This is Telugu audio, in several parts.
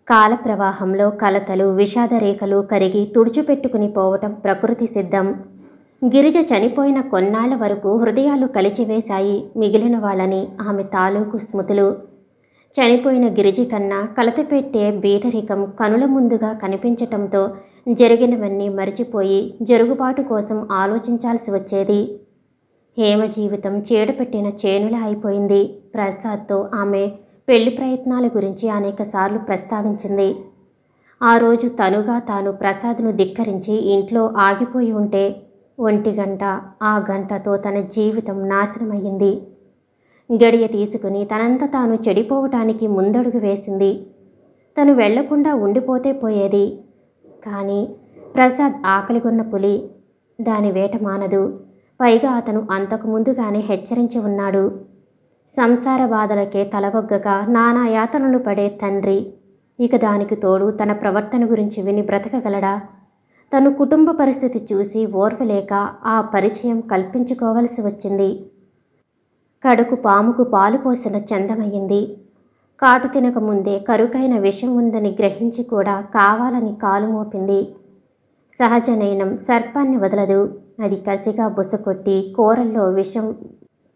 కాల ప్రవాహంలో కలతలు విషాద రేఖలు కరిగి తుడిచిపెట్టుకుని పోవటం ప్రకృతి సిద్ధం. గిరిజ చనిపోయిన కొన్నాళ్ల వరకు హృదయాలు కలిచివేశాయి మిగిలిన వాళ్ళని ఆమె తాలూకు స్మృతులు. చనిపోయిన గిరిజి కన్నా కలతపెట్టే బీదరికం కనుల ముందుగా కనిపించటంతో జరిగినవన్నీ మరిచిపోయి జరుగుబాటు కోసం ఆలోచించాల్సి వచ్చేది. హేమ జీవితం చీడపెట్టిన చేనులా అయిపోయింది. ప్రసాద్తో ఆమె పెళ్లి ప్రయత్నాల గురించి అనేకసార్లు ప్రస్తావించింది. ఆ రోజు తనుగా తాను ప్రసాద్ను ధిక్కరించి ఇంట్లో ఆగిపోయి ఉంటే 1 గంట, ఆ గంటతో తన జీవితం నాశనమయ్యింది. గడియ తీసుకుని తనంత తాను చెడిపోవటానికి ముందడుగు వేసింది. తను వెళ్లకుండా ఉండిపోతే పోయేది. కానీ ప్రసాద్ ఆకలిగొన్న పులి, దాని వేట మానదు. పైగా అతను అంతకు ముందుగానే హెచ్చరించి ఉన్నాడు. సంసార బాధలకే తలవొగ్గక నానా యాతనలు పడే తండ్రి ఇక దానికి తోడు తన ప్రవర్తన గురించి విని బ్రతకగలడా? తను కుటుంబ పరిస్థితి చూసి ఓర్వలేక ఆ పరిచయం కల్పించుకోవలసి వచ్చింది. కడుకు పాముకు పాలు పోసిన చందమయ్యింది. కాటు తినక ముందే కరుకైన విషం ఉందని గ్రహించి కూడా కావాలని కాలు మోపింది. సహజనయనం సర్పాన్ని వదలదు. అది కసిగా బుసకొట్టి కూరల్లో విషం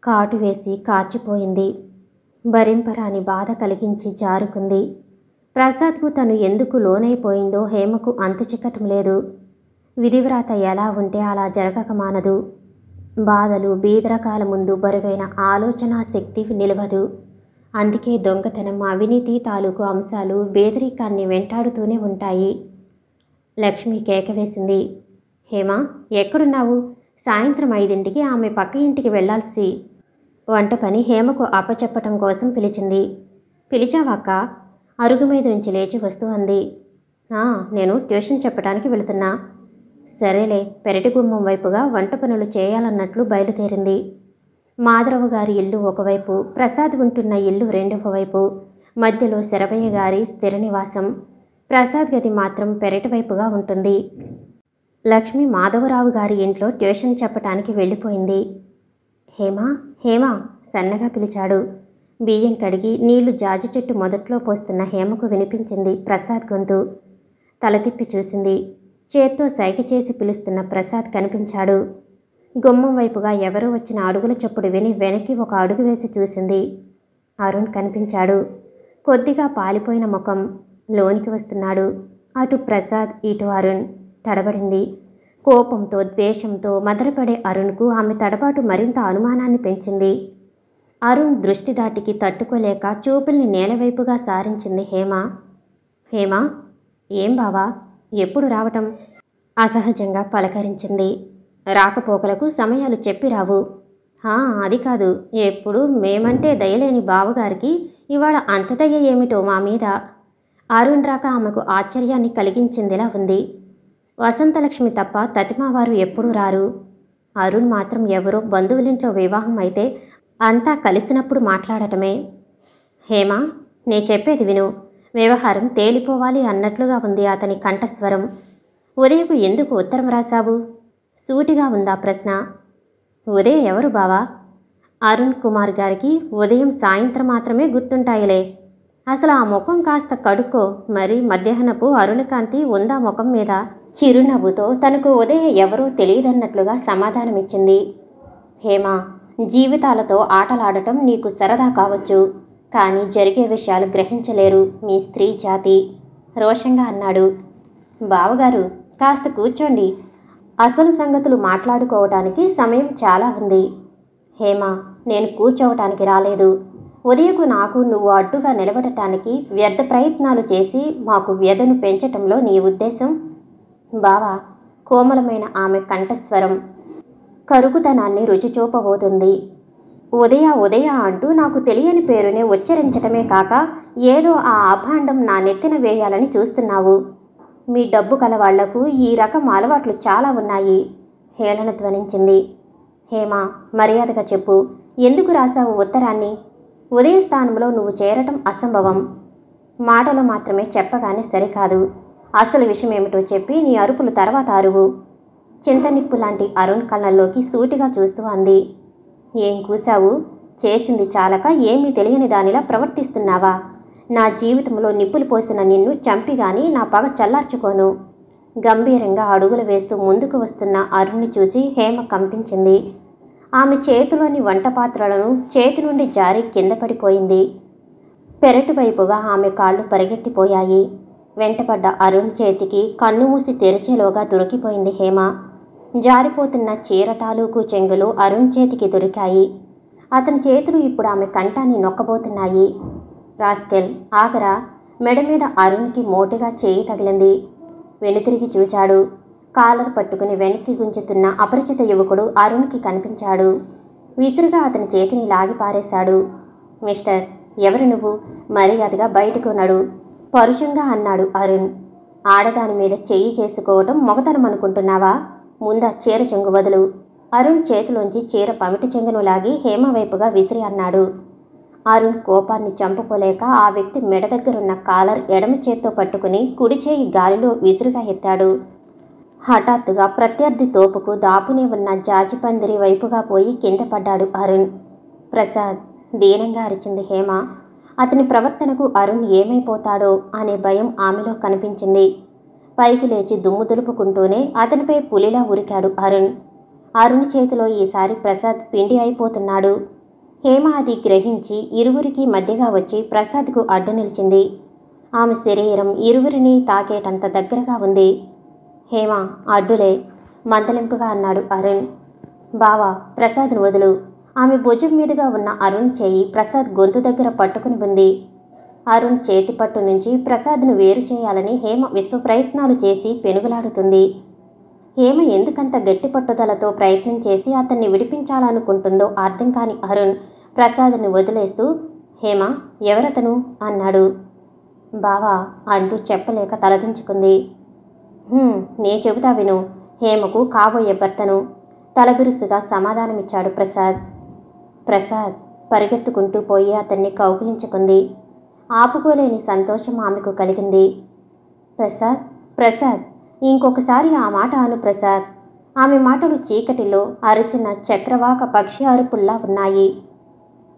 కాటు వేసి కాచిపోయింది. భరింపరాని బాధ కలిగించి జారుకుంది. ప్రసాద్కు తను ఎందుకు లోనైపోయిందో హేమకు అంతు చిక్కటం లేదు. విధివ్రాత ఎలా ఉంటే అలా జరగక మానదు. బాధలు బీదరకాల ముందు బరువైన ఆలోచనా శక్తి నిలవదు. అందుకే దొంగతనం, అవినీతి తాలూకు అంశాలు బేదరికాన్ని వెంటాడుతూనే ఉంటాయి. లక్ష్మి కేకవేసింది. హేమ, ఎక్కడున్నావు? సాయంత్రం 5ంటికి ఆమె పక్క ఇంటికి వెళ్లాల్సి. వంట పని హేమకు అప్పచెప్పటం కోసం పిలిచింది. పిలిచావాక్క? అరుగు మీద నుంచి లేచి వస్తూ అంది. నేను ట్యూషన్ చెప్పడానికి వెళుతున్నా. సరేలే. పెరటి గుమ్మం వైపుగా వంట పనులు చేయాలన్నట్లు బయలుదేరింది. మాధరవ గారి ఇల్లు ఒకవైపు, ప్రసాద్ ఉంటున్న ఇల్లు రెండవ వైపు. మధ్యలో శరభయ్య గారి స్థిర నివాసం. ప్రసాద్ గది మాత్రం పెరటి వైపుగా ఉంటుంది. లక్ష్మి మాధవరావు గారి ఇంట్లో ట్యూషన్ చెప్పటానికి వెళ్ళిపోయింది. హేమా, హేమా సన్నగా పిలిచాడు. బియ్యం కడిగి నీళ్లు జాజి చెట్టు మొదట్లో పోస్తున్న హేమకు వినిపించింది ప్రసాద్ గొంతు. తల తిప్పి చూసింది. చేత్తో సైగ చేసి పిలుస్తున్న ప్రసాద్ కనిపించాడు. గుమ్మం వైపుగా ఎవరో వచ్చిన అడుగుల చప్పుడు విని వెనక్కి ఒక అడుగు వేసి చూసింది. అరుణ్ కనిపించాడు. కొద్దిగా పాలిపోయిన ముఖం. లోనికి వస్తున్నాడు. అటు ప్రసాద్, ఇటు అరుణ్. తడబడింది. కోపంతో ద్వేషంతో మదరపడే అరుణ్కు ఆమె తడబాటు మరింత అనుమానాన్ని పెంచింది. అరుణ్ దృష్టి దాటికి తట్టుకోలేక చూపుల్ని నేలవైపుగా సారించింది హేమ. హేమ, ఏం బావా, ఎప్పుడు రావటం? అసహజంగా పలకరించింది. రాకపోకలకు సమయాలు చెప్పి రావు. అది కాదు, ఎప్పుడు మేమంటే దయలేని బావగారికి ఇవాళ అంత దయ ఏమిటో మా మీద. అరుణ్ రాక ఆమెకు ఆశ్చర్యాన్ని కలిగించిందిలా ఉంది. వసంతలక్ష్మి తప్ప తతిమావారు ఎప్పుడూ రారు. అరుణ్ మాత్రం ఎవరో బంధువులింట్లో వివాహం అయితే అంతా కలిసినప్పుడు మాట్లాడటమే. హేమ, నే చెప్పేది విను. వ్యవహారం తేలిపోవాలి అన్నట్లుగా ఉంది అతని కంఠస్వరం. ఉదయకు ఎందుకు ఉత్తరం రాశావు? సూటిగా ఉందా ప్రశ్న. ఉదయ ఎవరు బావా? అరుణ్ కుమార్ గారికి ఉదయం సాయంత్రం మాత్రమే గుర్తుంటాయిలే. అసలు ఆ ముఖం కాస్త కడుక్కో. మరి మధ్యాహ్నపు అరుణకాంతి ఉందా ముఖం మీద? చిరునవ్వుతో తనకు ఉదయ ఎవరో తెలియదన్నట్లుగా సమాధానమిచ్చింది. హేమ, జీవితాలతో ఆటలాడటం నీకు సరదా కావచ్చు, కానీ జరిగే విషయాలు గ్రహించలేరు మీ స్త్రీ జాతి, రోషంగా అన్నాడు. బావగారు, కాస్త కూర్చోండి. అసలు సంగతులు మాట్లాడుకోవటానికి సమయం చాలా ఉంది. హేమ, నేను కూర్చోవటానికి రాలేదు. ఉదయకు నాకు నువ్వు అడ్డుగా నిలబడటానికి వ్యర్థ ప్రయత్నాలు చేసి మాకు వ్యధను పెంచటంలో నీ ఉద్దేశం? బావా, కోమలమైన ఆమె కంఠస్వరం కరుకుతనాన్ని రుచిచూపబోతుంది. ఉదయ ఉదయ అంటూ నాకు తెలియని పేరునే ఉచ్చరించటమే కాక ఏదో ఆ అభాండం నా నెత్తిన వేయాలని చూస్తున్నావు. మీ డబ్బు కలవాళ్లకు ఈ రకం అలవాట్లు చాలా ఉన్నాయి, హేళన ధ్వనించింది. హేమ, మర్యాదగా చెప్పు, ఎందుకు రాశావు ఉత్తరాన్ని? ఉదయ స్థానంలో నువ్వు చేరటం అసంభవం. మాటలు మాత్రమే చెప్పగానే సరికాదు. అసలు విషయమేమిటో చెప్పి నీ అరుపులు తర్వాత అరువు. చింతనిప్పు లాంటి అరుణ్ కళ్ళల్లోకి సూటిగా చూస్తూ అంది. ఏం కూశావు? చేసింది చాలక ఏమీ తెలియని దానిలా ప్రవర్తిస్తున్నావా? నా జీవితంలో నిప్పులు పోసిన నిన్ను చంపిగాని నా పగ చల్లార్చుకోను. గంభీరంగా అడుగులు వేస్తూ ముందుకు వస్తున్న అరుణ్ని చూసి హేమ కంపించింది. ఆమె చేతిలోని వంట పాత్రలను చేతి నుండి జారి కింద పడిపోయింది. పెరటి వైపుగా ఆమె కాళ్ళు పరిగెత్తిపోయాయి. వెంటపడ్డ అరుణ్ చేతికి కన్ను మూసి తెరిచేలోగా దొరికిపోయింది హేమ. జారిపోతున్న చీర తాలూకు చెంగులు అరుణ్ చేతికి దొరికాయి. అతని చేతులు ఇప్పుడు ఆమె కంఠాన్ని నొక్కబోతున్నాయి. రాస్కెల్, ఆగరా! మెడ మీద అరుణ్కి మోటుగా చేయి తగిలింది. వెనుతిరిగి చూశాడు. కాలర్ పట్టుకుని వెనక్కి గుంజుతున్న అపరిచిత యువకుడు అరుణ్కి కనిపించాడు. విసురుగా అతని చేతిని లాగి పారేశాడు. మిస్టర్, ఎవరు నువ్వు? మర్యాదగా బయటకు నడు, పరుషంగా అన్నాడు అరుణ్. ఆడదాని మీద చెయ్యి చేసుకోవటం మొగతనం అనుకుంటున్నావా? ముందా చీర చెంగు వదులు. అరుణ్ చేతిలోంచి చీర పమిటి చెంగును లాగి హేమ వైపుగా విసిరి అన్నాడు. అరుణ్ కోపాన్ని చంపుకోలేక ఆ వ్యక్తి మెడ దగ్గరున్న కాలర్ ఎడమ చేత్తో పట్టుకుని కుడి చేయి గాలిలో విసురుగా ఎత్తాడు. హఠాత్తుగా ప్రత్యర్థి తోపుకు దాపునే ఉన్న జాజిపందిరి వైపుగా పోయి కింద పడ్డాడు అరుణ్. ప్రసాద్, దీనంగా అరిచింది హేమ. అతని ప్రవర్తనకు అరుణ్ ఏమైపోతాడో అనే భయం ఆమెలో కనిపించింది. పైకి లేచి దుమ్ము దులుపుకుంటూనే అతనిపై పులిలా ఉరికాడు అరుణ్. అరుణ్ చేతిలో ఈసారి ప్రసాద్ పిండి అయిపోతున్నాడు. హేమ అది గ్రహించి ఇరువురికి మధ్యగా వచ్చి ప్రసాద్కు అడ్డు నిలిచింది. ఆమె శరీరం ఇరువురిని తాకేటంత దగ్గరగా ఉంది. హేమ, అడ్డులే, మందలింపుగా అన్నాడు అరుణ్. బావా, ప్రసాద్ను వదులు. ఆమె భుజం మీదుగా ఉన్న అరుణ్ చేయి ప్రసాద్ గొంతు దగ్గర పట్టుకుని ఉంది. అరుణ్ చేతి పట్టు నుంచి ప్రసాద్ను వేరు చేయాలని హేమ విశ్వ ప్రయత్నాలు చేసి పెనుగులాడుతుంది. హేమ ఎందుకంత గట్టి పట్టుదలతో ప్రయత్నం చేసి అతన్ని విడిపించాలనుకుంటుందో అర్థం కాని అరుణ్ ప్రసాద్ని వదిలేస్తూ, హేమ, ఎవరతను అన్నాడు. బావా అంటూ చెప్పలేక తలదించుకుంది. నే చెబుతా విను. హేమకు కాబోయే భర్తను, తలబిరుసుగా సమాధానమిచ్చాడు ప్రసాద్. ప్రసాద్ పరిగెత్తుకుంటూ పోయి అతన్ని కౌగిలించుకుంది. ఆపుకోలేని సంతోషం ఆమెకు కలిగింది. ప్రసాద్, ప్రసాద్, ఇంకొకసారి ఆ మాట అను ప్రసాద్. ఆమె మాటలు చీకటిలో అరిచిన చక్రవాక పక్షి అరుపుల్లా ఉన్నాయి.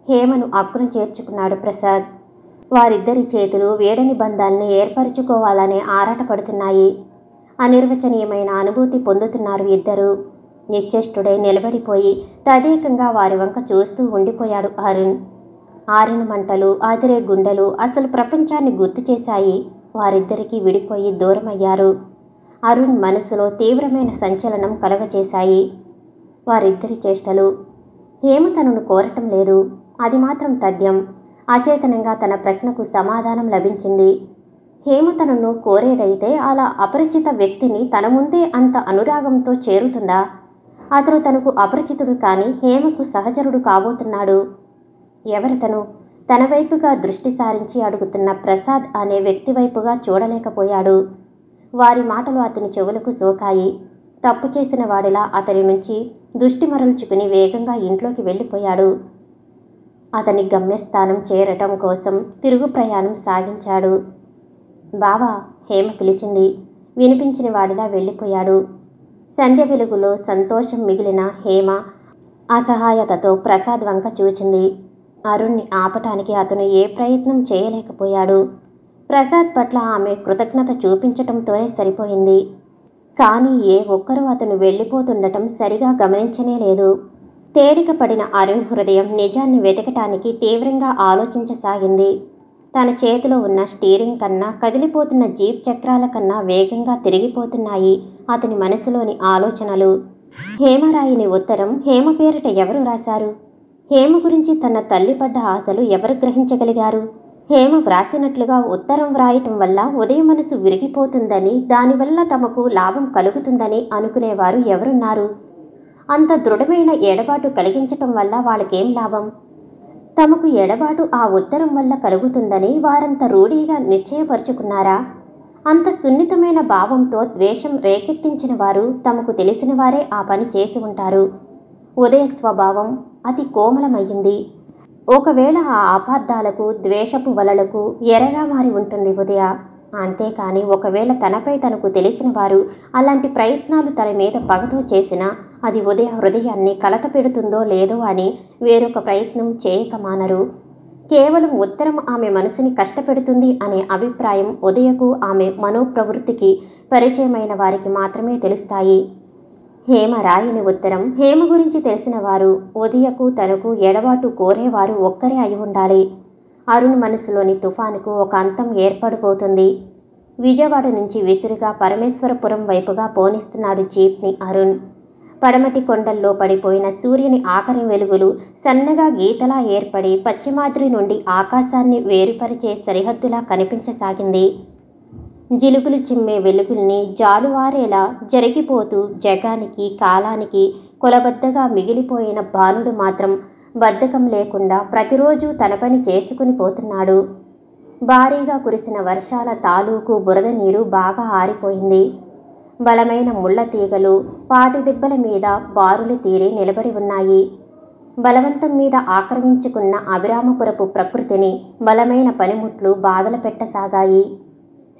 హేమను అక్కున చేర్చుకున్నాడు ప్రసాద్. వారిద్దరి చేతులు వేడని బంధాల్ని ఏర్పరచుకోవాలనే ఆరాటపడుతున్నాయి. అనిర్వచనీయమైన అనుభూతి పొందుతున్నారు ఇద్దరు. నిశ్చేష్టుడై నిలబడిపోయి తదేకంగా వారి వంక చూస్తూ ఉండిపోయాడు అరుణ్. ఆరిన మంటలు, ఆదిరే గుండెలు అసలు ప్రపంచాన్ని గుర్తు చేశాయి. వారిద్దరికీ విడిపోయి దూరమయ్యారు. అరుణ్ మనసులో తీవ్రమైన సంచలనం కలగచేశాయి వారిద్దరి చేష్టలు. హేమ తనను కోరటం లేదు, అది మాత్రం తథ్యం. అచేతనంగా తన ప్రశ్నకు సమాధానం లభించింది. హేమ తనను కోరేదైతే అలా అపరిచిత వ్యక్తిని తన ముందే అంత అనురాగంతో చేరుతుందా? అతను తనకు అపరిచితుడు కాని హేమకు సహచరుడు కాబోతున్నాడు. ఎవరతను? తన వైపుగా దృష్టి సారించి అడుగుతున్న ప్రసాద్ అనే వ్యక్తి వైపుగా చూడలేకపోయాడు. వారి మాటలు అతని చెవులకు సోకాయి. తప్పు చేసిన వాడిలా అతని నుంచి దృష్టి మరల్చుకుని వేగంగా ఇంట్లోకి వెళ్ళిపోయాడు. అతని గమ్యస్థానం చేరటం కోసం తిరుగు ప్రయాణం సాగించాడు. బావా, హేమ పిలిచింది. వినిపించిన వాడిలా వెళ్ళిపోయాడు. సంధ్య వెలుగులో సంతోషం మిగిలిన హేమ అసహాయతతో ప్రసాద్ వంక చూచింది. అరుణ్ని ఆపటానికి అతను ఏ ప్రయత్నం చేయలేకపోయాడు. ప్రసాద్ పట్ల ఆమె కృతజ్ఞత చూపించటంతోనే సరిపోయింది. కానీ ఏ ఒక్కరూ అతను వెళ్ళిపోతుండటం సరిగా గమనించనే లేదు. తేలిక పడిన అరుణ్ హృదయం నిజాన్ని వెతకటానికి తీవ్రంగా ఆలోచించసాగింది. తన చేతిలో ఉన్న స్టీరింగ్ కన్నా కదిలిపోతున్న జీప్ చక్రాల కన్నా వేగంగా తిరిగిపోతున్నాయి అతని మనసులోని ఆలోచనలు. హేమరాయిని ఉత్తరం హేమ పేరిట ఎవరు రాశారు? హేమ గురించి తన తల్లి పడ్డ ఆశలు ఎవరు గ్రహించగలిగారు? హేమ వ్రాసినట్లుగా ఉత్తరం వ్రాయటం వల్ల ఉదయ మనసు విరిగిపోతుందని, దానివల్ల తమకు లాభం కలుగుతుందని అనుకునేవారు ఎవరున్నారు? అంత దృఢమైన ఎడబాటు కలిగించటం వల్ల వాళ్ళకేం లాభం? తమకు ఎడబాటు ఆ ఉత్తరం వల్ల కలుగుతుందని వారంత రూఢీగా నిశ్చయపరుచుకున్నారా? అంత సున్నితమైన భావంతో ద్వేషం రేకెత్తించిన వారు తమకు తెలిసిన వారే ఆ పని చేసి ఉంటారు. ఉదయ స్వభావం అతి కోమలమయ్యింది. ఒకవేళ ఆ అపార్థాలకు, ద్వేషపు వలలకు ఎరగా మారి ఉంటుంది ఉదయ. అంతేకాని ఒకవేళ తనపై తనకు తెలిసిన వారు అలాంటి ప్రయత్నాలు తన మీద పగతో చేసినా అది ఉదయ హృదయాన్ని కలత పెడుతుందో లేదో అని వేరొక ప్రయత్నం చేయక మానరు. కేవలం ఉత్తరం ఆమె మనసుని కష్టపెడుతుంది అనే అభిప్రాయం ఉదయకు ఆమె మనోప్రవృత్తికి పరిచయమైన వారికి మాత్రమే తెలుస్తాయి. హేమ రాయని ఉత్తరం, హేమ గురించి తెలిసిన వారు ఉదయకు తనకు ఎడబాటు కోరేవారు ఒక్కరే అయి ఉండాలి. అరుణ్ మనసులోని తుఫానుకు ఒక అంతం ఏర్పడబోతుంది. విజయవాడ నుంచి విసురుగా పరమేశ్వరపురం వైపుగా పోనిస్తున్నాడు జీప్ని అరుణ్. పడమటి కొండల్లో పడిపోయిన సూర్యుని ఆఖరి వెలుగులు సన్నగా గీతలా ఏర్పడి పశ్చిమాద్రి నుండి ఆకాశాన్ని వేరుపరిచే సరిహద్దులా కనిపించసాగింది. జిలుగులు చిమ్మే వెలుగుల్ని జాలువారేలా జరిగిపోతూ జగానికి కాలానికి కొలబద్దగా మిగిలిపోయిన భానుడు మాత్రం బద్ధకం లేకుండా ప్రతిరోజు తన పని చేసుకుని పోతున్నాడు. భారీగా కురిసిన వర్షాల తాలూకు బురద నీరు బాగా ఆరిపోయింది. బలమైన ముళ్ళ తీగలు పాటిదిబ్బల మీద బారులు తీరి నిలబడి ఉన్నాయి. బలవంతం మీద ఆక్రమించుకున్న అభిరామపురపు ప్రకృతిని బలమైన పనిముట్లు బాధలు పెట్టసాగాయి.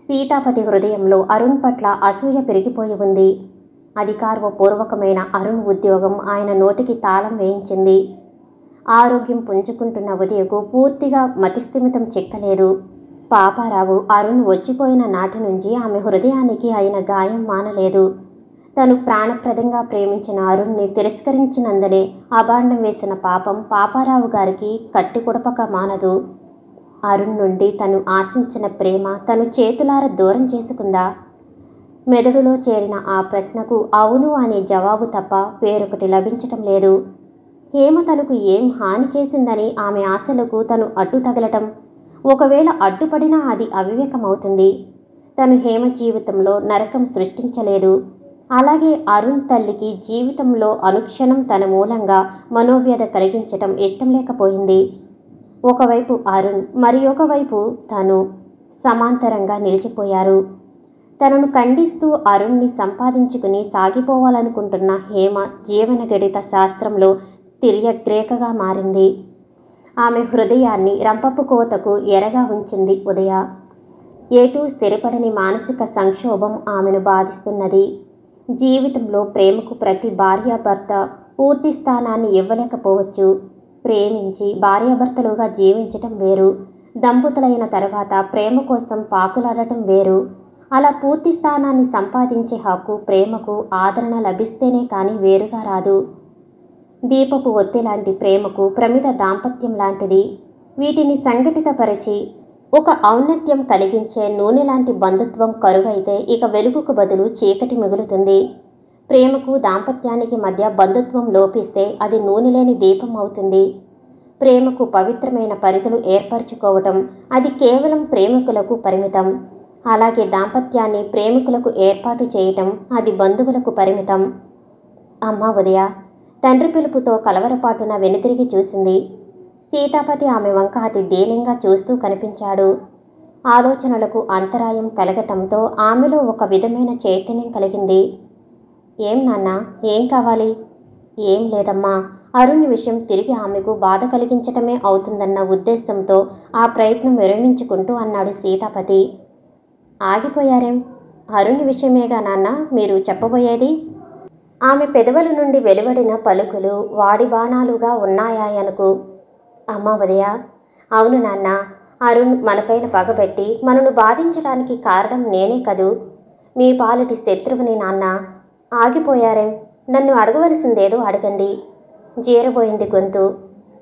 సీతాపతి హృదయంలో అరుణ్ పట్ల అసూయ పెరిగిపోయి ఉంది. అధికారపూర్వకమైన అరుణ్ ఉద్యోగం ఆయన నోటికి తాళం వేయించింది. ఆరోగ్యం పుంజుకుంటున్న ఉదయకు పూర్తిగా మతిస్థిమితం చిక్కలేదు. పాపారావు అరుణ్ వచ్చిపోయిన నాటి నుంచి ఆమె హృదయానికి అయిన గాయం మానలేదు. తను ప్రాణప్రదంగా ప్రేమించిన అరుణ్ని తిరస్కరించినందునే అభాండం వేసిన పాపం పాపారావు గారికి కట్టి కుడపక మానదు. అరుణ్ నుండి తను ఆశించిన ప్రేమ తను చేతులార దూరం చేసుకుందా? మెదడులో చేరిన ఆ ప్రశ్నకు అవును అనే జవాబు తప్ప వేరొకటి లభించటం లేదు. హేమ తనకు ఏం హాని చేసిందని ఆమె ఆశలకు తను అడ్డు తగలటం, ఒకవేళ అడ్డుపడినా అది అవివేకమవుతుంది. తను హేమ జీవితంలో నరకం సృష్టించలేదు. అలాగే అరుణ్ తల్లికి జీవితంలో అనుక్షణం తన మూలంగా మనోవ్యధ కలిగించటం ఇష్టం లేకపోయింది. ఒకవైపు అరుణ్, మరి ఒకవైపు తను సమాంతరంగా నిలిచిపోయారు. తనను ఖండిస్తూ అరుణ్ని సంపాదించుకుని సాగిపోవాలనుకుంటున్న హేమ జీవన గణిత శాస్త్రంలో తిర్యగ్రేకగా మారింది. ఆమె హృదయాన్ని రంపపు కోతకు ఎరగా ఉంచింది ఉదయ. ఏటూ స్థిరపడని మానసిక సంక్షోభం ఆమెను బాధిస్తున్నది. జీవితంలో ప్రేమకు ప్రతి భార్యాభర్త పూర్తి స్థానాన్ని ఇవ్వలేకపోవచ్చు. ప్రేమించి భార్యాభర్తలుగా జీవించటం వేరు, దంపతులైన తర్వాత ప్రేమ కోసం పాకులాడటం వేరు. అలా పూర్తి స్థానాన్ని సంపాదించే హక్కు ప్రేమకు ఆదరణ లభిస్తేనే కానీ వేరుగా రాదు. దీపపు ఒత్తి లాంటి ప్రేమకు ప్రమిద దాంపత్యం లాంటిది. వీటిని సంఘటితపరిచి ఒక ఔన్నత్యం కలిగించే నూనె లాంటి బంధుత్వం కరువైతే ఇక వెలుగుకు బదులు చీకటి మిగులుతుంది. ప్రేమకు దాంపత్యానికి మధ్య బంధుత్వం లోపిస్తే అది నూనె లేని దీపం అవుతుంది. ప్రేమకు పవిత్రమైన పరిధులు ఏర్పరచుకోవటం అది కేవలం ప్రేమికులకు పరిమితం. అలాగే దాంపత్యాన్ని ప్రేమికులకు ఏర్పాటు చేయటం అది బంధువులకు పరిమితం. అమ్మ ఉదయ తండ్రి పిలుపుతో కలవరపాటున వెనుతిరిగి చూసింది. సీతాపతి ఆమె వంక అతి దీనంగా చూస్తూ కనిపించాడు. ఆలోచనలకు అంతరాయం కలగటంతో ఆమెలో ఒక విధమైన చైతన్యం కలిగింది. ఏం నాన్న, ఏం కావాలి? ఏం లేదమ్మా. అరుణ్ విషయం తిరిగి ఆమెకు బాధ కలిగించటమే అవుతుందన్న ఉద్దేశంతో ఆ ప్రయత్నం విరమించుకుంటూ అన్నాడు సీతాపతి. ఆగిపోయారేం? అరుణ్ విషయమేగా నాన్న మీరు చెప్పబోయేది? ఆమె పెదవుల నుండి వెలువడిన పలుకులు వాడి బాణాలుగా ఉన్నాయాయనకు. అమ్మ ఉదయ, అవును నాన్న, అరుణ్ మనపైన పగబెట్టి మనను బాధించడానికి కారణం నేనే కదూ. మీ పాలిటి శత్రువుని నాన్న. ఆగిపోయారేం? నన్ను అడగవలసిందేదో అడగండి. జీరబోయింది గొంతు.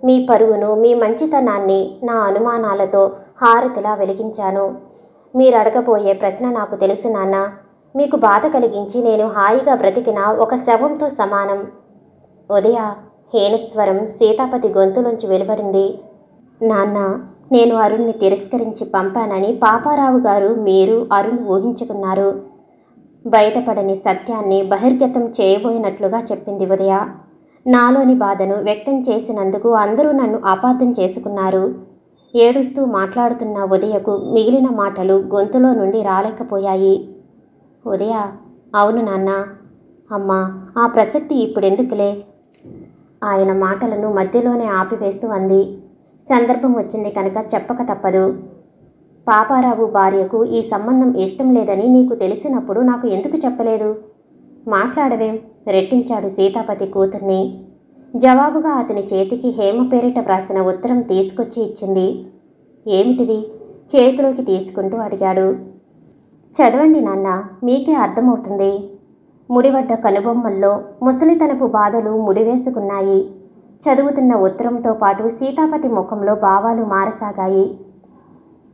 మీ పరువును మీ మంచితనాన్ని నా అనుమానాలతో హారతిలా వెలిగించాను. మీరు అడగబోయే ప్రశ్న నాకు తెలుసు నాన్న. మీకు బాధ కలిగించి నేను హాయిగా బ్రతికిన ఒక శవంతో సమానం. ఉదయ హీనస్వరం సీతాపతి గొంతులోంచి వెలువడింది. నాన్న, నేను అరుణ్ని తిరస్కరించి పంపానని పాపారావు గారు మీరు అరుణ్ ఊహించుకున్నారు. బయటపడని సత్యాన్ని బహిర్గతం చేయబోయినట్లుగా చెప్పింది ఉదయ. నాలోని బాధను వ్యక్తం చేసినందుకు అందరూ నన్ను అపార్థం చేసుకున్నారు. ఏడుస్తూ మాట్లాడుతున్న ఉదయకు మిగిలిన మాటలు గొంతులో నుండి రాలేకపోయాయి. ఉదయ, అవును నాన్న. అమ్మా, ఆ ప్రసక్తి ఇప్పుడెందుకులే? ఆయన మాటలను మధ్యలోనే ఆపివేస్తూ అంది. సందర్భం వచ్చింది కనుక చెప్పక తప్పదు. పాపారావు భార్యకు ఈ సంబంధం ఇష్టం లేదని నీకు తెలిసినప్పుడు నాకు ఎందుకు చెప్పలేదు? మాట్లాడవేం? రెట్టించాడు సీతాపతి కూతుర్ని. జవాబుగా అతని చేతికి హేమ పేరిట వ్రాసిన ఉత్తరం తీసుకొచ్చి ఇచ్చింది. ఏమిటిది? చేతిలోకి తీసుకుంటూ అడిగాడు. చదవండి నాన్న, మీకే అర్థమవుతుంది. ముడివడ్డ కనుబొమ్మల్లో ముసలితనపు బాధలు ముడివేసుకున్నాయి. చదువుతున్న ఉత్తరంతో పాటు సీతాపతి ముఖంలో భావాలు మారసాగాయి.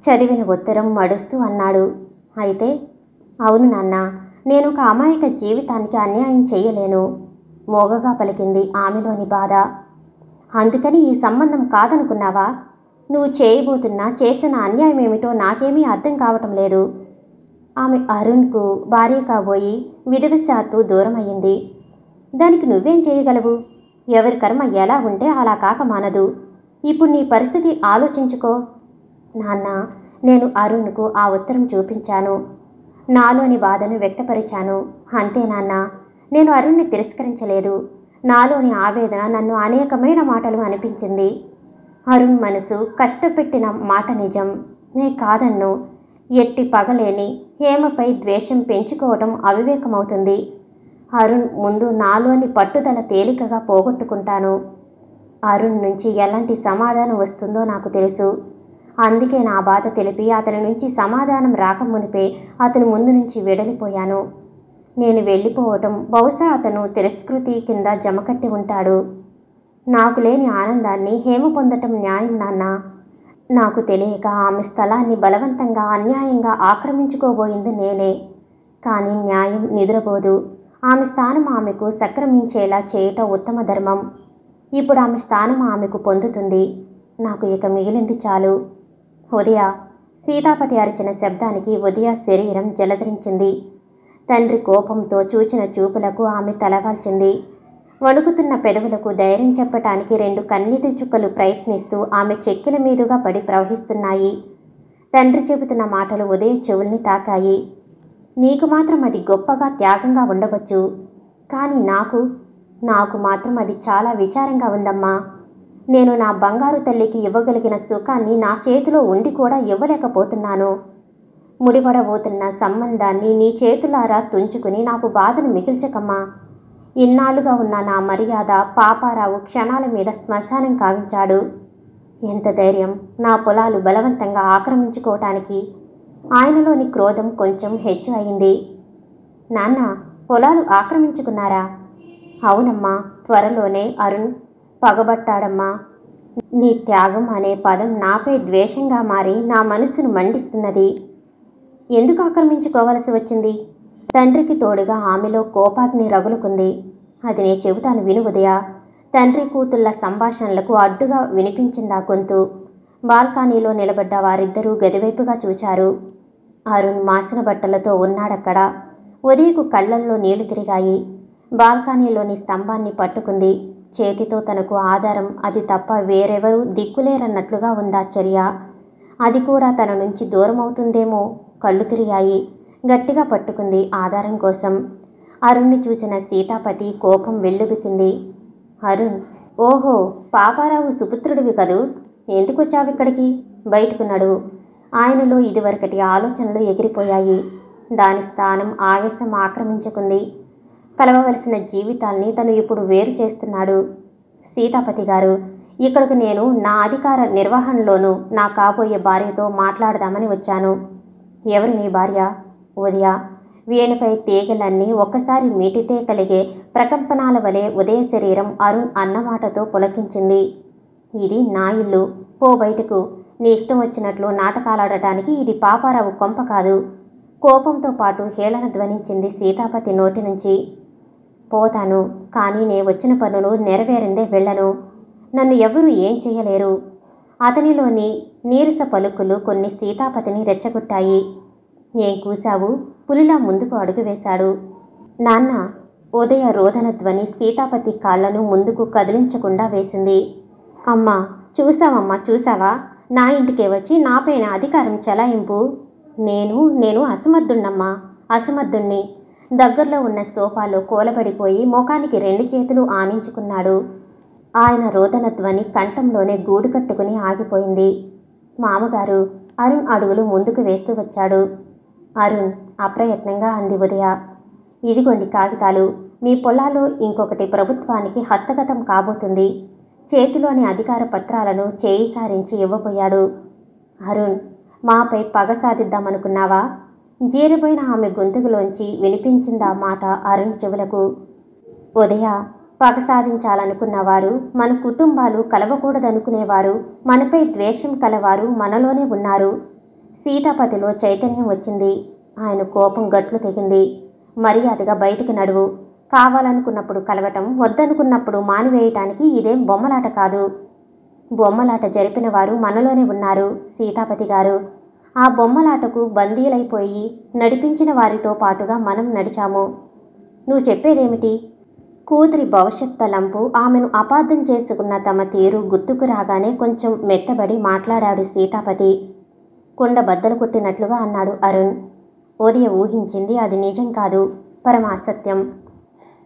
చదివిన ఉత్తరం మడుస్తూ అన్నాడు. అయితే? అవును నాన్న, నేను ఒక అమాయక జీవితానికి అన్యాయం చెయ్యలేను, మోగగా పలికింది ఆమెలోని బాధ. అందుకని ఈ సంబంధం కాదనుకున్నావా? నువ్వు చేయబోతున్నా చేసిన అన్యాయం ఏమిటో నాకేమీ అర్థం కావటం లేదు. ఆమె అరుణ్కు భార్య కాబోయి విధివశాత్తు దూరమయ్యింది. దానికి నువ్వేం చేయగలవు? ఎవరి కర్మ ఎలా ఉంటే అలా కాక మానదు. ఇప్పుడు నీ పరిస్థితి ఆలోచించుకో. నాన్న, నేను అరుణ్కు ఆ ఉత్తరం చూపించాను. నాలోని బాధను వ్యక్తపరిచాను. అంతే నాన్న, నేను అరుణ్ని తిరస్కరించలేదు. నాలోని ఆవేదన నన్ను అనేకమైన మాటలు అనిపించింది. అరుణ్ మనసు కష్టపెట్టిన మాట నిజం, నే కాదన్ను. ఎట్టి పగలేని హేమపై ద్వేషం పెంచుకోవటం అవివేకమవుతుంది. అరుణ్ ముందు నాలోని పట్టుదల తేలికగా పోగొట్టుకుంటాను. అరుణ్ నుంచి ఎలాంటి సమాధానం వస్తుందో నాకు తెలుసు. అందుకే నా బాధ తెలిపి అతని నుంచి సమాధానం రాకమునిపే అతని ముందు నుంచి వెడలిపోయాను. నేను వెళ్ళిపోవటం బహుశా అతను తిరస్కృతి కింద జమకట్టి ఉంటాడు. నాకు లేని ఆనందాన్ని హేమ పొందటం న్యాయం నాన్న. నాకు తెలియక ఆమె స్థలాన్ని బలవంతంగా అన్యాయంగా ఆక్రమించుకోబోయింది నేనే. కానీ న్యాయం నిద్రపోదు. ఆమె స్థానం ఆమెకు సక్రమించేలా చేయటం ఉత్తమ ధర్మం. ఇప్పుడు ఆమె స్థానం ఆమెకు పొందుతుంది. నాకు ఇక మిగిలింది చాలు. ఉదయ! సీతాపతి అరిచిన శబ్దానికి ఉదయ శరీరం జలధరించింది. తండ్రి కోపంతో చూచిన చూపులకు ఆమె తలవాల్చింది. వణుకుతున్న పెదవులకు ధైర్యం చెప్పటానికి 2 కన్నీటి చుక్కలు ప్రయత్నిస్తూ ఆమె చెక్కిల మీదుగా పడి ప్రవహిస్తున్నాయి. తండ్రి చెబుతున్న మాటలు ఉదయ చెవుల్ని తాకాయి. నీకు మాత్రం అది గొప్పగా త్యాగంగా ఉండవచ్చు, కానీ నాకు మాత్రం అది చాలా విచారంగా ఉందమ్మా. నేను నా బంగారు తల్లికి ఇవ్వగలిగిన సుఖాన్ని నా చేతిలో ఉండి కూడా ఇవ్వలేకపోతున్నాను. ముడిపడబోతున్న సంబంధాన్ని నీ చేతులారా తుంచుకుని నాకు బాధను మిగిల్చకమ్మా. ఇన్నాళ్లుగా ఉన్న నా మర్యాద పాపారావు క్షణాల మీద శ్మశానం కావించాడు. ఎంత ధైర్యం నా పొలాలు బలవంతంగా ఆక్రమించుకోవటానికి! ఆయనలోని క్రోధం కొంచెం హెచ్చు అయింది. నాన్న, పొలాలు ఆక్రమించుకున్నారా? అవునమ్మా, త్వరలోనే అరుణ్ పగబట్టాడమ్మా. నీ త్యాగం అనే పదం నాపై ద్వేషంగా మారి నా మనసును మండిస్తున్నది. ఎందుకు ఆక్రమించుకోవలసి వచ్చింది? తండ్రికి తోడుగా ఆమెలో కోపాగ్ని రగులుకుంది. అది నే చెబుతాను విను ఉదయ. తండ్రి కూతుళ్ల సంభాషణలకు అడ్డుగా వినిపించిందా గొంతు. బాల్కనీలో నిలబడ్డ వారిద్దరూ గదివైపుగా చూచారు. అరుణ్ మాసిన బట్టలతో ఉన్నాడక్కడ. ఉదయకు కళ్లల్లో నీళ్లు తిరిగాయి. బాల్కనీలోని స్తంభాన్ని పట్టుకుంది. చేతితో తనకు ఆధారం అది తప్ప వేరెవరూ దిక్కులేరన్నట్లుగా ఉందా చర్య. అది కూడా తన నుంచి దూరమవుతుందేమో. కళ్ళు తిరిగాయి. గట్టిగా పట్టుకుంది ఆధారం కోసం. అరుణ్ని చూసిన సీతాపతి కోపం వెల్లుబికింది. అరుణ్! ఓహో, పాపారావు సుపుత్రుడివి కదూ. ఎందుకొచ్చావిక్కడికి? బయటకు నడు. ఆయనలో ఇదివరకటి ఆలోచనలు ఎగిరిపోయాయి. దాని స్థానం ఆవేశం ఆక్రమించుకుంది. కలవవలసిన జీవితాల్ని తను ఇప్పుడు వేరు చేస్తున్నాడు. సీతాపతి గారు, ఇక్కడకు నేను నా అధికార నిర్వహణలోనూ నా కాబోయే భార్యతో మాట్లాడదామని వచ్చాను. ఎవరు నీ భార్య? ఉదయ. వీణపై తీగలన్నీ ఒక్కసారి మీటితే కలిగే ప్రకంపనాల వలె ఉదయ శరీరం అరుణ్ అన్నమాటతో పులకించింది. ఇది నా ఇల్లు, పో బయటకు. నీ ఇష్టం వచ్చినట్లు నాటకాలాడటానికి ఇది పాపారావు కొంప కాదు. కోపంతో పాటు హేళన ధ్వనించింది సీతాపతి నోటి నుంచి. పోతాను, కానీ నే వచ్చిన పనులు నెరవేరిందే వెళ్ళను. నన్ను ఎవరూ ఏం చెయ్యలేరు. అతనిలోని నీరస పలుకులు కొన్ని సీతాపతిని రెచ్చగొట్టాయి. ఏం కూశావు? పులిలా ముందుకు అడుగు వేశాడు. నాన్న! ఉదయ రోదన ధ్వని సీతాపతి కాళ్లను ముందుకు కదిలించకుండా వేసింది. అమ్మా, చూసావమ్మా, చూసావా? నా ఇంటికే వచ్చి నాపైన అధికారం చెలాయింపు. నేను అసమర్థుణ్ణమ్మా, అసమర్థుణ్ణి. దగ్గరలో ఉన్న సోఫాలో కూలబడిపోయి ముఖానికి 2 చేతులు ఆనించుకున్నాడు. ఆయన రోదన ధ్వని కంఠంలోనే గూడు కట్టుకుని ఆగిపోయింది. మామగారు! అరుణ్ అడుగులు ముందుకు వేస్తూ వచ్చాడు. అరుణ్! అప్రయత్నంగా అంది ఉదయ. ఇదిగోండి కాగితాలు. మీ పొలాల్లో ఇంకొకటి ప్రభుత్వానికి హస్తగతం కాబోతుంది. చేతిలోని అధికార పత్రాలను చేయి సారించి ఇవ్వబోయాడు. అరుణ్, మాపై పగ సాధిద్దామనుకున్నావా? జీరిపోయిన ఆమె గొంతుకులోంచి వినిపించిందా మాట అరుణ్ చెవులకు. ఉదయ, పగ సాధించాలనుకున్నవారు, మన కుటుంబాలు కలవకూడదనుకునేవారు, మనపై ద్వేషం కలవారు మనలోనే ఉన్నారు. సీతాపతిలో చైతన్యం వచ్చింది. ఆయన కోపం గట్లు తెగింది. మర్యాదగా బయటికి నడువు. కావాలనుకున్నప్పుడు కలవటం, వద్దనుకున్నప్పుడు మానివేయటానికి ఇదేం బొమ్మలాట కాదు. బొమ్మలాట జరిపిన వారు మనలోనే ఉన్నారు సీతాపతి గారు. ఆ బొమ్మలాటకు బందీలైపోయి నడిపించిన వారితో పాటుగా మనం నడిచాము. నువ్వు చెప్పేదేమిటి? కూతురి భవిష్యత్ తలంపు, ఆమెను అపార్థం చేసుకున్న తమ తీరు గుర్తుకు రాగానే కొంచెం మెత్తబడి మాట్లాడాడు సీతాపతి. కుండ బద్దలు కొట్టినట్లుగా అన్నాడు అరుణ్. ఉదయ ఊహించింది అది నిజం కాదు, పరమ అసత్యం.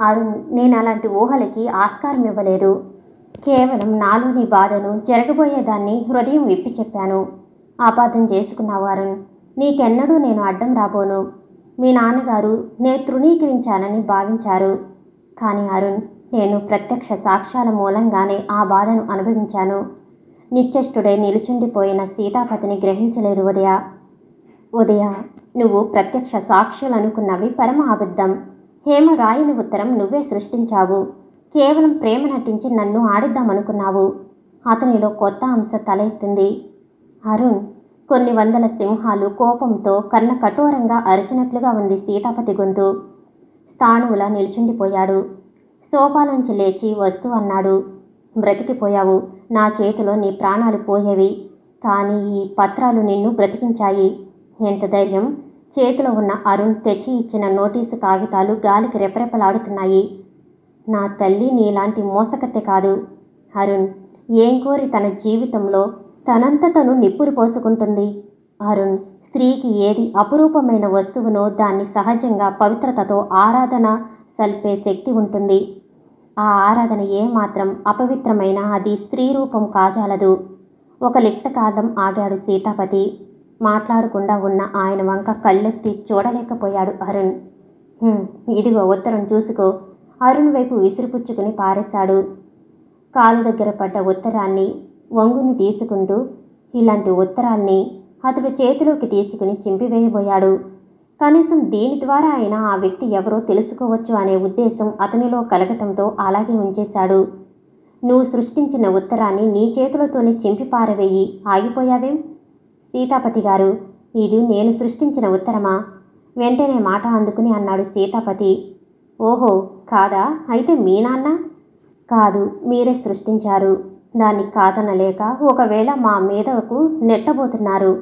అరుణ్, నేను అలాంటి ఊహలకి ఆస్కారం ఇవ్వలేదు. కేవలం నాలోని బాధను, జరగబోయేదాన్ని హృదయం విప్పి చెప్పాను. అపార్థం చేసుకున్నావు అరుణ్. నీకెన్నడూ నేను అడ్డం రాబోను. మీ నాన్నగారు నే తృణీకరించానని భావించారు. కానీ అరుణ్, నేను ప్రత్యక్ష సాక్ష్యాల మూలంగానే ఆ బాధను అనుభవించాను. నిశ్చేష్టుడై నిలుచుండిపోయిన సీతాపతిని గ్రహించలేదు ఉదయ. ఉదయ, నువ్వు ప్రత్యక్ష సాక్షులనుకున్నవి పరమ అబద్ధం. హేమ రాయని ఉత్తరం నువ్వే సృష్టించావు. కేవలం ప్రేమ నటించి నన్ను ఆడిద్దామనుకున్నావు. అతనిలో కొత్త అంశ తల ఎత్తింది. అరుణ్, కొన్ని వందల సింహాలు కోపంతో కన్న కఠోరంగా అరిచినట్లుగా ఉంది సీతాపతి గొంతు. స్థాణువులా నిల్చుండిపోయాడు. సోఫాలోంచి లేచి వస్తూ అన్నాడు. బ్రతికిపోయావు. నా చేతిలో నీ ప్రాణాలు పోయేవి. కానీ ఈ పత్రాలు నిన్ను బ్రతికించాయి. ఎంత ధైర్యం! చేతిలో ఉన్న అరుణ్ తెచ్చి ఇచ్చిన నోటీసు కాగితాలు గాలికి రెపరెపలాడుతున్నాయి. నా తల్లి నీలాంటి మోసకత్తె కాదు. అరుణ్, ఏం కోరి తన జీవితంలో తనంత తను నిప్పులు పోసుకుంటుంది? అరుణ్, స్త్రీకి ఏది అపురూపమైన వస్తువునో దాన్ని సహజంగా పవిత్రతతో ఆరాధన సల్పే శక్తి ఉంటుంది. ఆ ఆరాధన ఏమాత్రం అపవిత్రమైన అది స్త్రీ రూపం కాజాలదు. ఒక లిప్తకాలం ఆగాడు సీతాపతి. మాట్లాడకుండా ఉన్న ఆయన వంక కళ్ళెత్తి చూడలేకపోయాడు అరుణ్. ఇదిగో ఉత్తరం చూసుకో. అరుణ్ వైపు విసిరిపుచ్చుకుని పారేశాడు. కాలు దగ్గర పడ్డ ఉత్తరాన్ని వంగుని తీసుకుంటూ ఇలాంటి ఉత్తరాల్ని అతడు చేతిలోకి తీసుకుని చింపివేయబోయాడు. కనీసం దీని ద్వారా అయినా ఆ వ్యక్తి ఎవరో తెలుసుకోవచ్చు అనే ఉద్దేశం అతనిలో కలగటంతో అలాగే ఉంచేశాడు. నువ్వు సృష్టించిన ఉత్తరాన్ని నీ చేతులతోనే చింపి పారవేయి. ఆగిపోయావేం? సీతాపతి గారు, ఇది నేను సృష్టించిన ఉత్తరమా? వెంటనే మాట అందుకుని అన్నాడు సీతాపతి. ఓహో, కాదా? అయితే మీ నాన్న? కాదు, మీరే సృష్టించారు. దాన్ని కాదనలేక ఒకవేళ మా మీదకు నెట్టబోతున్నారు.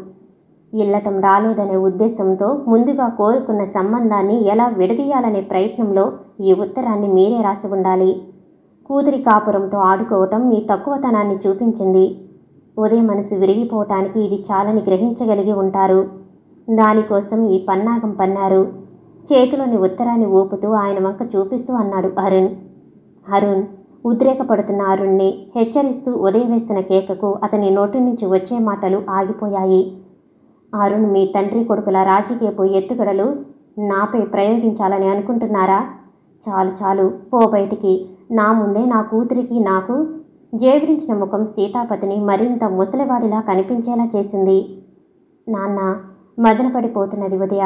ఇల్లటం రాలేదనే ఉద్దేశంతో ముందుగా కోరుకున్న సంబంధాన్ని ఎలా విడదీయాలనే ప్రయత్నంలో ఈ ఉత్తరాన్ని మీరే రాసి ఉండాలి. కూతురి కాపురంతో ఆడుకోవటం మీ తక్కువతనాన్ని చూపించింది. ఉదయం మనసు విరిగిపోవటానికి ఇది చాలని గ్రహించగలిగి ఉంటారు. దానికోసం ఈ పన్నాగం పన్నారు. చేతిలోని ఉత్తరాన్ని ఊపుతూ ఆయన వంక చూపిస్తూ అన్నాడు అరుణ్. అరుణ్, ఉద్రేకపడుతున్న అరుణ్ణి హెచ్చరిస్తూ ఉదయం వేస్తున్న కేకకు అతని నోటి నుంచి వచ్చే మాటలు ఆగిపోయాయి. అరుణ్, మీ తండ్రి కొడుకుల రాజకీయపు ఎత్తుగడలు నాపై ప్రయోగించాలని అనుకుంటున్నారా? చాలు చాలు, పో బయటికి. నా ముందే నా కూతురికి నాకు. జేవిరించిన ముఖం సీతాపతిని మరింత ముసలివాడిలా కనిపించేలా చేసింది. నాన్న, మదనపడిపోతున్నది ఉదయ.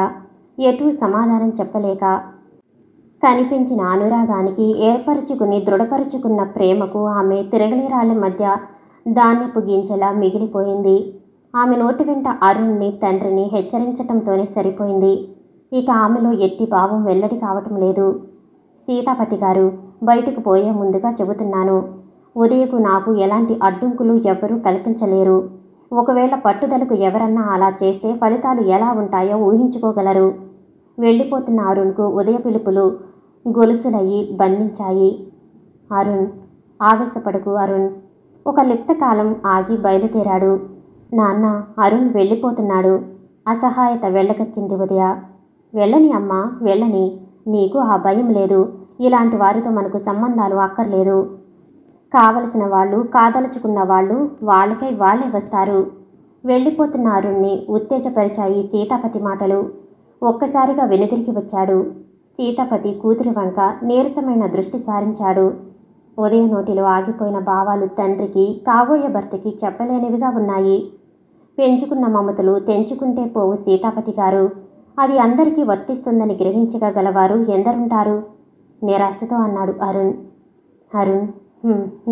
ఎటూ సమాధానం చెప్పలేక. కనిపించిన అనురాగానికి ఏర్పరచుకుని దృఢపరుచుకున్న ప్రేమకు ఆమె తిరగలేరాళ్ల మధ్య ధాన్యపు గింజలా మిగిలిపోయింది. ఆమె నోటి వెంట అరుణ్ని, తండ్రిని హెచ్చరించటంతోనే సరిపోయింది. ఇక ఆమెలో ఎట్టి భావం వెల్లడి కావటం లేదు. సీతాపతి గారు, బయటకు పోయే ముందుగా చెబుతున్నాను. ఉదయకు నాకు ఎలాంటి అడ్డంకులు ఎవ్వరూ కల్పించలేరు. ఒకవేళ పట్టుదలకు ఎవరన్నా అలా చేస్తే ఫలితాలు ఎలా ఉంటాయో ఊహించుకోగలరు. వెళ్ళిపోతున్న అరుణ్కు ఉదయ పిలుపులు గొలుసులయ్యి బంధించాయి. అరుణ్, ఆవేశపడకు అరుణ్. ఒక లిప్తకాలం ఆగి బయలుదేరాడు. నాన్న, అరుణ్ వెళ్ళిపోతున్నాడు. అసహాయత వెళ్ళకెక్కింది ఉదయ. వెళ్ళని అమ్మా, వెళ్ళని. నీకు ఆ భయం లేదు. ఇలాంటి వారితో మనకు సంబంధాలు అక్కర్లేదు. కావలసిన వాళ్ళు, కాదలుచుకున్న వాళ్ళు వాళ్ళకై వాళ్లే వస్తారు. వెళ్ళిపోతున్న అరుణ్ణి ఉత్తేజపరిచాయి సీతాపతి మాటలు. ఒక్కసారిగా వెనుదిరిగి వచ్చాడు. సీతాపతి కూతురి వంక నీరసమైన దృష్టి సారించాడు. ఉదయ నోటిలో ఆగిపోయిన భావాలు తండ్రికి కాబోయే భర్తకి చెప్పలేనివిగా ఉన్నాయి. పెంచుకున్న మమతలు తెంచుకుంటే పోవు సీతాపతి గారు. అది అందరికీ వర్తిస్తుందని గ్రహించగలవారు ఎందరుంటారు? నిరాశతో అన్నాడు అరుణ్. అరుణ్,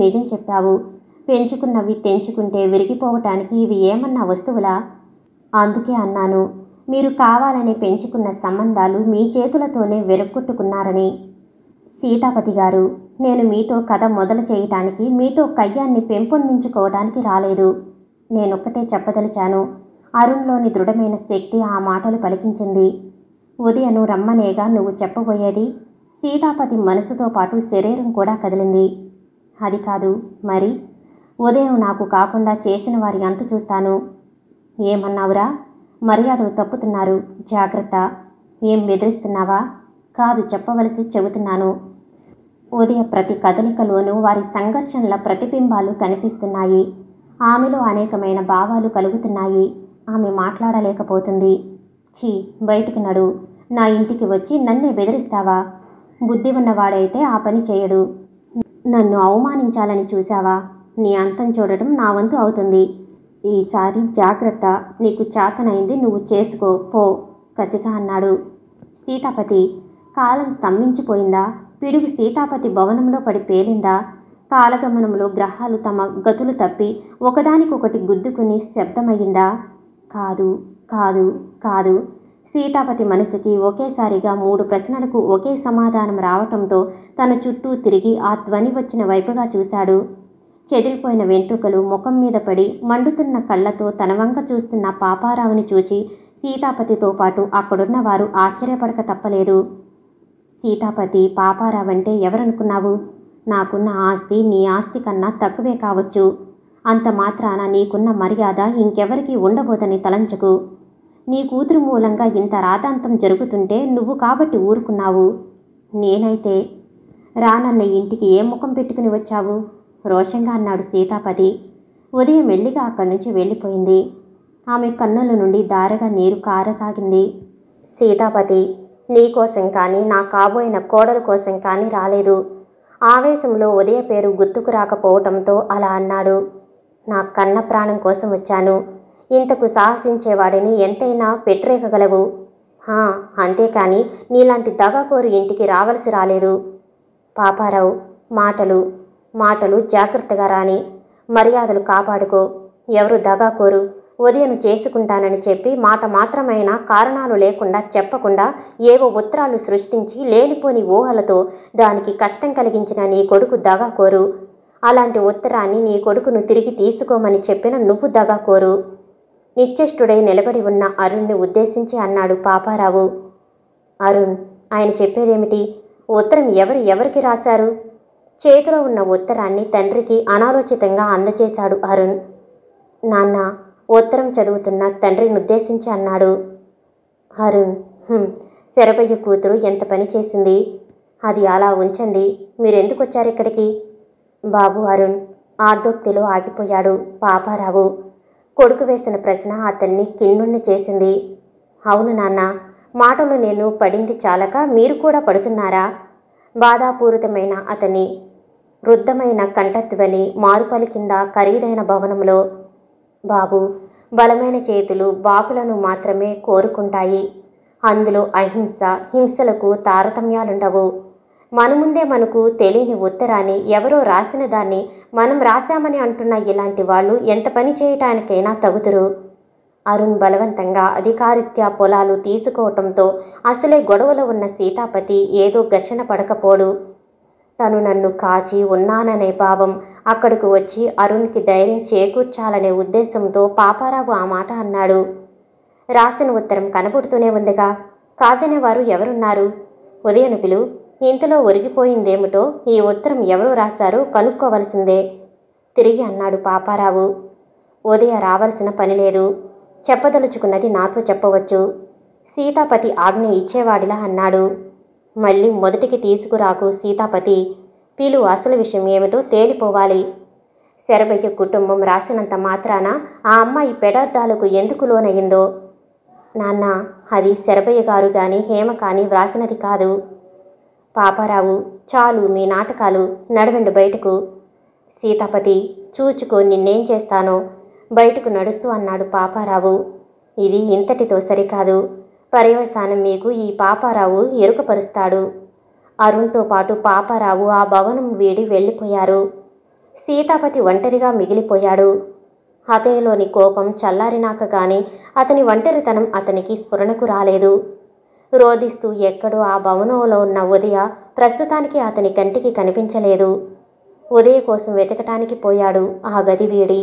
నిజం చెప్పావు. పెంచుకున్నవి తెంచుకుంటే విరిగిపోవటానికి ఇవి ఏమన్నా వస్తువులా? అందుకే అన్నాను, మీరు కావాలని పెంచుకున్న సంబంధాలు మీ చేతులతోనే విరగొట్టుకున్నారని. సీతాపతి గారు, నేను మీతో కథ మొదలు చేయటానికి, మీతో కయ్యాన్ని పెంపొందించుకోవడానికి రాలేదు. నేనొక్కటే చెప్పదలిచాను. అరుణ్లోని దృఢమైన శక్తి ఆ మాటలు పలికించింది. ఉదయను రమ్మనేగా నువ్వు చెప్పబోయేది? సీతాపతి మనసుతో పాటు శరీరం కూడా కదిలింది. అది కాదు మరి? ఉదయం నాకు కాకుండా చేసిన వారి అంతు చూస్తాను. ఏమన్నావురా? మర్యాదలు తప్పుతున్నారు, జాగ్రత్త. ఏం బెదిరిస్తున్నావా? కాదు, చెప్పవలసి చెబుతున్నాను. ఉదయ ప్రతి కదలికలోనూ వారి సంఘర్షణల ప్రతిబింబాలు కనిపిస్తున్నాయి. ఆమెలో అనేకమైన భావాలు కలుగుతున్నాయి. ఆమె మాట్లాడలేకపోతుంది. ఛీ, బయటికి నడు. నా ఇంటికి వచ్చి నన్నే బెదిరిస్తావా? బుద్ధి ఉన్నవాడైతే ఆ పని చేయడు. నన్ను అవమానించాలని చూశావా? నీ అంతం చూడటం నా వంతు అవుతుంది. ఈసారి జాగ్రత్త. నీకు చేతనైంది నువ్వు చేసుకో పో, కసిగా అన్నాడు. సీతాపతి, కాలం స్తంభించిపోయిందా? పిడుగు సీతాపతి భవనంలో పడి పేలిందా? కాలగమనంలో గ్రహాలు తమ గతులు తప్పి ఒకదానికొకటి గుద్దుకుని శబ్దమయ్యిందా? కాదు, కాదు, కాదు. సీతాపతి మనసుకి ఒకేసారిగా 3 ప్రశ్నలకు ఒకే సమాధానం రావటంతో తన చుట్టూ తిరిగి ఆ ధ్వని వచ్చిన వైపుగా చూశాడు. చెదిరిపోయిన వెంట్రుకలు ముఖం మీద పడి మండుతున్న కళ్ళతో తన వంక చూస్తున్న పాపారావుని చూచి సీతాపతితో పాటు అక్కడున్న వారు ఆశ్చర్యపడక తప్పలేదు. సీతాపతి, పాపారావంటే ఎవరనుకున్నావు? నాకున్న ఆస్తి నీ ఆస్తి కన్నా తక్కువే కావచ్చు. అంత మాత్రాన నీకున్న మర్యాద ఇంకెవరికీ ఉండబోదని తలంచకు. నీ కూతురు మూలంగా ఇంత రాదాంతం జరుగుతుంటే నువ్వు కాబట్టి ఊరుకున్నావు. నేనైతే రానన్న ఇంటికి ఏ ముఖం పెట్టుకుని వచ్చావు? రోషంగా అన్నాడు సీతాపతి. ఉదయం మెల్లిగా అక్కడి నుంచి వెళ్ళిపోయింది. ఆమె కన్నుల నుండి దారగా నీరు కారసాగింది. సీతాపతి, నీకోసం కానీ నా కాబోయిన కోడలు కోసం కానీ రాలేదు. ఆవేశంలో ఉదయ పేరు గుర్తుకు రాకపోవటంతో అలా అన్నాడు. నా కన్న ప్రాణం కోసం వచ్చాను. ఇంతకు సాహసించేవాడిని ఎంతైనా పెట్టరేగలవు. అంతేకాని నీలాంటి దగాకోరు ఇంటికి రావలసి రాలేదు. పాపారావు, మాటలు జాగ్రత్తగా రాని. మర్యాదలు కాపాడుకో. ఎవరు దగాకోరు? ఉదయను చేసుకుంటానని చెప్పి మాట మాత్రమైనా కారణాలు లేకుండా చెప్పకుండా ఏవో ఉత్తరాలు సృష్టించి లేనిపోని ఊహలతో దానికి కష్టం కలిగించిన నీ కొడుకు దగాకోరు. అలాంటి ఉత్తరాన్ని నీ కొడుకును తిరిగి తీసుకోమని చెప్పిన నువ్వు దగాకోరు. నిశ్చేష్టుడై నిలబడి ఉన్న అరుణ్ని ఉద్దేశించి అన్నాడు పాపారావు. అరుణ్, ఆయన చెప్పేదేమిటి? ఉత్తరం ఎవరికి రాశారు? చేతిలో ఉన్న ఉత్తరాన్ని తండ్రికి అనాలోచితంగా అందజేశాడు అరుణ్. నాన్న, ఉత్తరం చదువుతున్న తండ్రిని ఉద్దేశించి అన్నాడు. అరుణ్, శరభయ్య కూతురు ఎంత పని చేసింది. అది అలా ఉంచండి. మీరెందుకు వచ్చారు ఇక్కడికి? బాబు అరుణ్, ఆర్దోక్తిలో ఆగిపోయాడు పాపారావు. కొడుకు వేసిన ప్రశ్న అతన్ని కిన్నుణ్ణి చేసింది. అవును నాన్న, మాటలు నేను పడింది చాలక మీరు కూడా పడుతున్నారా? బాధాపూరితమైన అతని వృద్ధమైన కంఠధ్వని మారుపలి కింద ఖరీదైన భవనంలో. బాబు, బలమైన చేతులు బాకులను మాత్రమే కోరుకుంటాయి. అందులో అహింస, హింసలకు తారతమ్యాలుండవు. మన ముందే మనకు తెలియని ఉత్తరాన్ని ఎవరో రాసిన దాన్ని మనం రాశామని అంటున్న ఇలాంటి వాళ్ళు ఎంత పని చేయటానికైనా తగుదురు. అరుణ్ బలవంతంగా అధికారిత్యా పొలాలు తీసుకోవటంతో అసలే గొడవలో ఉన్న సీతాపతి ఏదో ఘర్షణ పడకపోడు. తను నన్ను కాచి ఉన్నాననే భావం అక్కడకు వచ్చి అరుణ్కి ధైర్యం చేకూర్చాలనే ఉద్దేశంతో పాపారావు ఆ మాట అన్నాడు. రాసిన ఉత్తరం కనబడుతూనే ఉందిగా, కాదనేవారు ఎవరున్నారు? ఉదయను పిలు. ఇంతలో ఒరిగిపోయిందేమిటో ఈ ఉత్తరం ఎవరు రాశారో కనుక్కోవలసిందే, తిరిగి అన్నాడు పాపారావు. ఉదయ రావలసిన పని లేదు. చెప్పదలుచుకున్నది నాతో చెప్పవచ్చు. సీతాపతి ఆజ్ఞ ఇచ్చేవాడిలా అన్నాడు. మళ్ళీ మొదటికి తీసుకురాకు సీతాపతి. పిలు, అసలు విషయం ఏమిటో తేలిపోవాలి. శరభయ్య కుటుంబం రాసినంత మాత్రాన ఆ అమ్మాయి పెడార్థాలకు ఎందుకు లోనయ్యిందో? నాన్న, అది శరభయ్య గారు కానీ హేమ కానీ వ్రాసినది కాదు. పాపారావు, చాలు మీ నాటకాలు, నడవండి బయటకు. సీతాపతి, చూచుకో నిన్నేం చేస్తానో, బయటకు నడుస్తూ అన్నాడు పాపారావు. ఇది ఇంతటితో సరికాదు, పర్యవసానం మీకు ఈ పాపారావు ఎరుకపరుస్తాడు. అరుణ్తో పాటు పాపారావు ఆ భవనం వీడి వెళ్ళిపోయారు. సీతాపతి ఒంటరిగా మిగిలిపోయాడు. అతనిలోని కోపం చల్లారినాక గాని అతని ఒంటరితనం అతనికి స్ఫురణకు రాలేదు. రోదిస్తూ ఎక్కడో ఆ భవనంలో ఉన్న ఉదయ ప్రస్తుతానికి అతని కంటికి కనిపించలేదు. ఉదయ కోసం వెతకటానికి పోయాడు ఆ గది వీడి.